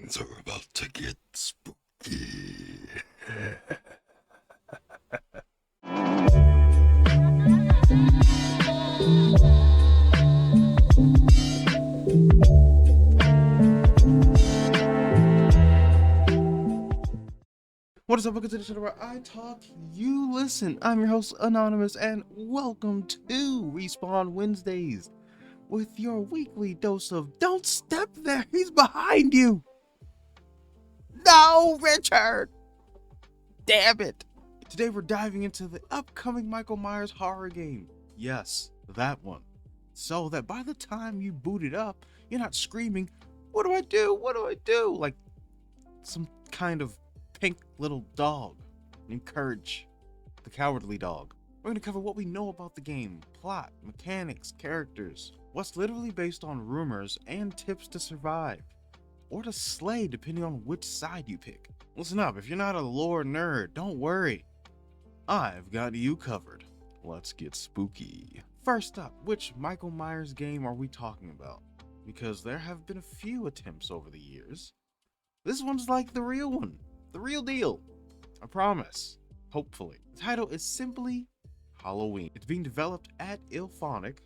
Things are about to get spooky. What is up? Welcome to the show where I talk, you listen. I'm your host, Anonymous, and welcome to Respawn Wednesdays with your weekly dose of Don't Step There, he's behind you. No, Richard. Damn it. Today we're diving into the upcoming Michael Myers horror game. Yes, that one. So that by the time you boot it up, you're not screaming, what do I do? What do I do? Like some kind of pink little dog named Courage, the cowardly dog. We're going to cover what we know about the game, plot, mechanics, characters, what's literally based on rumors, and tips to survive, or to slay depending on which side you pick. Listen up, if you're not a lore nerd, don't worry. I've got you covered. Let's get spooky. First up, which Michael Myers game are we talking about? Because there have been a few attempts over the years. This one's like the real one. The real deal. I promise. Hopefully. The title is simply Halloween. It's being developed at IllFonic,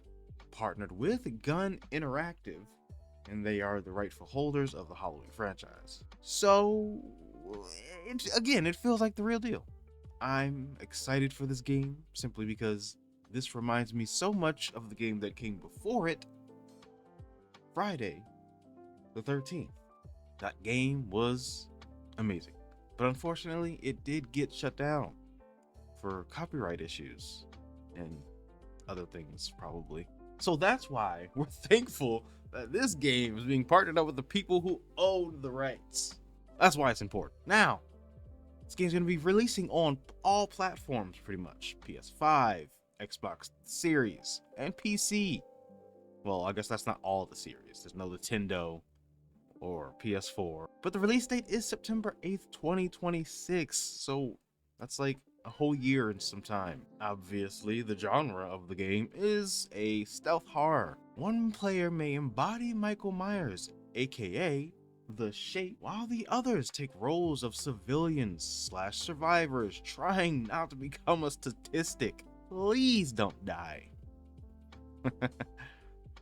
partnered with Gun Interactive, and they are the rightful holders of the Halloween franchise. So, it feels like the real deal. I'm excited for this game simply because this reminds me so much of the game that came before it, Friday the 13th. That game was amazing. But unfortunately, it did get shut down for copyright issues and other things, probably. So that's why we're thankful that this game is being partnered up with the people who own the rights. That's why it's important. Now, this game's going to be releasing on all platforms, pretty much. PS5, Xbox Series, and PC. Well, I guess that's not all the series. There's no Nintendo or PS4, but the release date is September 8th, 2026, so that's like a whole year and some time. Obviously, the genre of the game is a stealth horror. One player may embody Michael Myers, aka the Shape, while the others take roles of civilians / survivors trying not to become a statistic. Please don't die.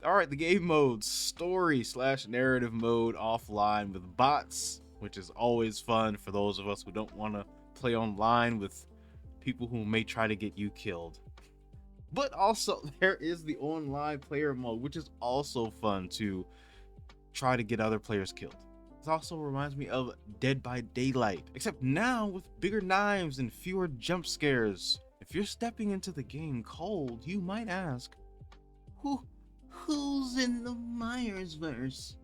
Alright, the game mode, story / narrative mode offline with bots, which is always fun for those of us who don't want to play online with people who may try to get you killed. But also, there is the online player mode, which is also fun to try to get other players killed. This also reminds me of Dead by Daylight, except now with bigger knives and fewer jump scares. If you're stepping into the game cold, you might ask, Who's in the Myers-verse?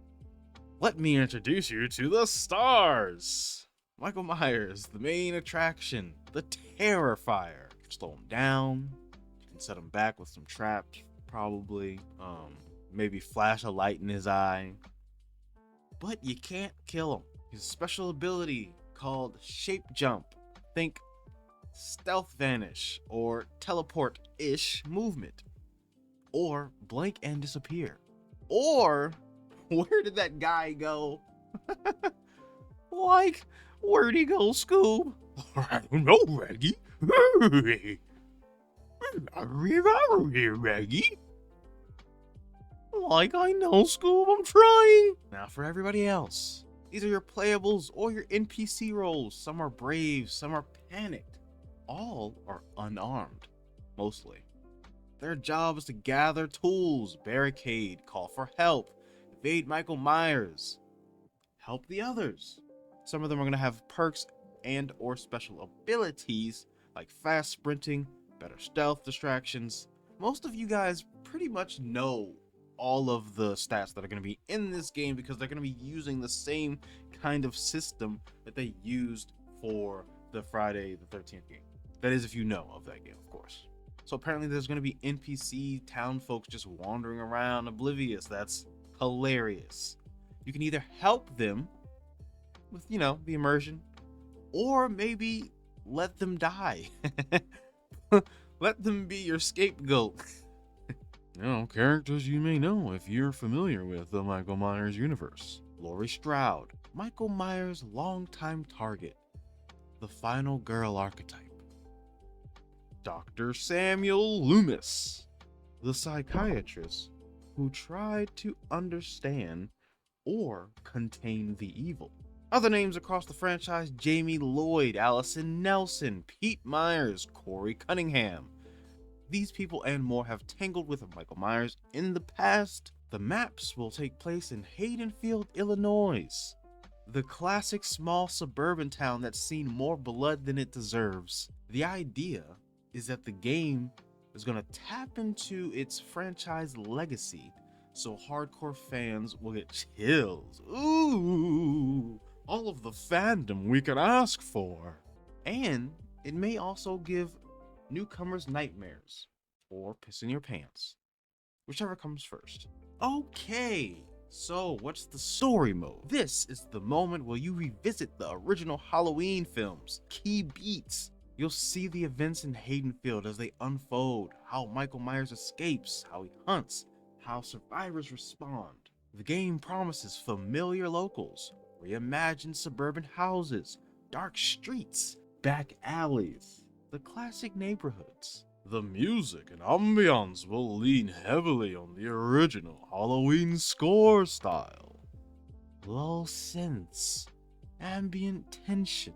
Let me introduce you to the stars. Michael Myers, the main attraction, the Terrifier. You can slow him down, you can set him back with some traps, probably. Maybe flash a light in his eye. But you can't kill him. His special ability called Shape Jump. Think Stealth Vanish or Teleport-ish movement. Or blink and disappear. Or where did that guy go? Like, where'd he go, Scoob? I don't know, Reggie. Hey. Reggie. Like, I know, Scoob, I'm trying. Now for everybody else. These are your playables or your NPC roles. Some are brave, some are panicked. All are unarmed, mostly. Their job is to gather tools, barricade, call for help, evade Michael Myers, help the others. Some of them are going to have perks and or special abilities like fast sprinting, better stealth distractions. Most of you guys pretty much know all of the stats that are going to be in this game because they're going to be using the same kind of system that they used for the Friday the 13th game. That is if you know of that game, of course. So apparently there's going to be NPC town folks just wandering around oblivious. That's hilarious. You can either help them with, the immersion, or maybe let them die. Let them be your scapegoat. Characters you may know if you're familiar with the Michael Myers universe. Laurie Strode, Michael Myers' longtime target, the final girl archetype. Dr. Samuel Loomis, the psychiatrist who tried to understand or contain the evil. Other names across the franchise: Jamie Lloyd, Allison Nelson, Pete Myers, Corey Cunningham. These people and more have tangled with Michael Myers in the past. The maps will take place in Haydenfield, Illinois, the classic small suburban town that's seen more blood than it deserves. The idea is that the game is going to tap into its franchise legacy, so hardcore fans will get chills. Ooh, all of the fandom we could ask for. And it may also give newcomers nightmares or piss in your pants, whichever comes first. Okay, so what's the story mode? This is the moment where you revisit the original Halloween films, key beats. You'll see the events in Haydenfield as they unfold, how Michael Myers escapes, how he hunts, how survivors respond. The game promises familiar locals, reimagined suburban houses, dark streets, back alleys, the classic neighborhoods. The music and ambiance will lean heavily on the original Halloween score style. Low synths, ambient tension,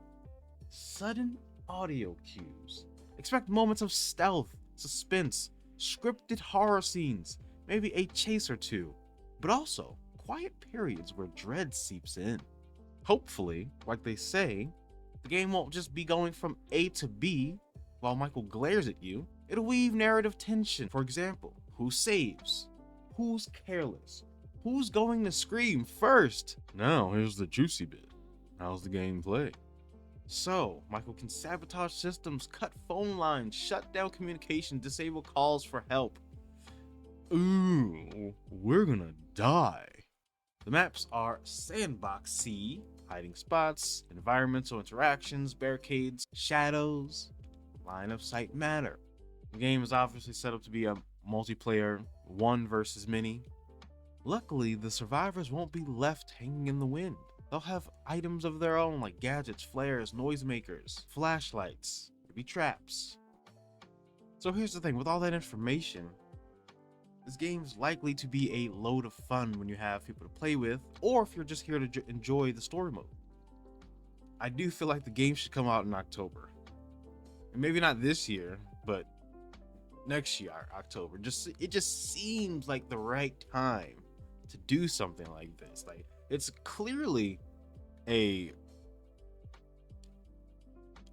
sudden audio cues. Expect moments of stealth, suspense, scripted horror scenes, maybe a chase or two, but also quiet periods where dread seeps in. Hopefully, like they say, the game won't just be going from A to B while Michael glares at you. It'll weave narrative tension. For example, who saves? Who's careless? Who's going to scream first? Now, here's the juicy bit. How's the game play? So, Michael can sabotage systems, cut phone lines, shut down communication, disable calls for help. Ooh, we're gonna die. The maps are sandboxy, hiding spots, environmental interactions, barricades, shadows, line of sight matter. The game is obviously set up to be a multiplayer, one versus many. Luckily, the survivors won't be left hanging in the wind. They'll have items of their own like gadgets, flares, noisemakers, flashlights, maybe traps. So here's the thing, with all that information, this game's likely to be a load of fun when you have people to play with, or if you're just here to enjoy the story mode. I do feel like the game should come out in October. And maybe not this year, but next year, October. It just seems like the right time to do something like this. Like, it's clearly a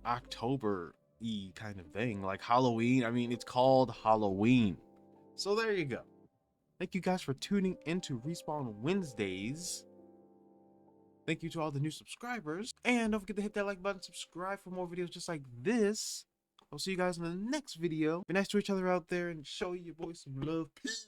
October-y kind of thing, like Halloween. I mean, it's called Halloween. So there you go. Thank you guys for tuning into Respawn Wednesdays. Thank you to all the new subscribers. And don't forget to hit that like button, subscribe for more videos just like this. I'll see you guys in the next video. Be nice to each other out there and show your boys some love. Peace.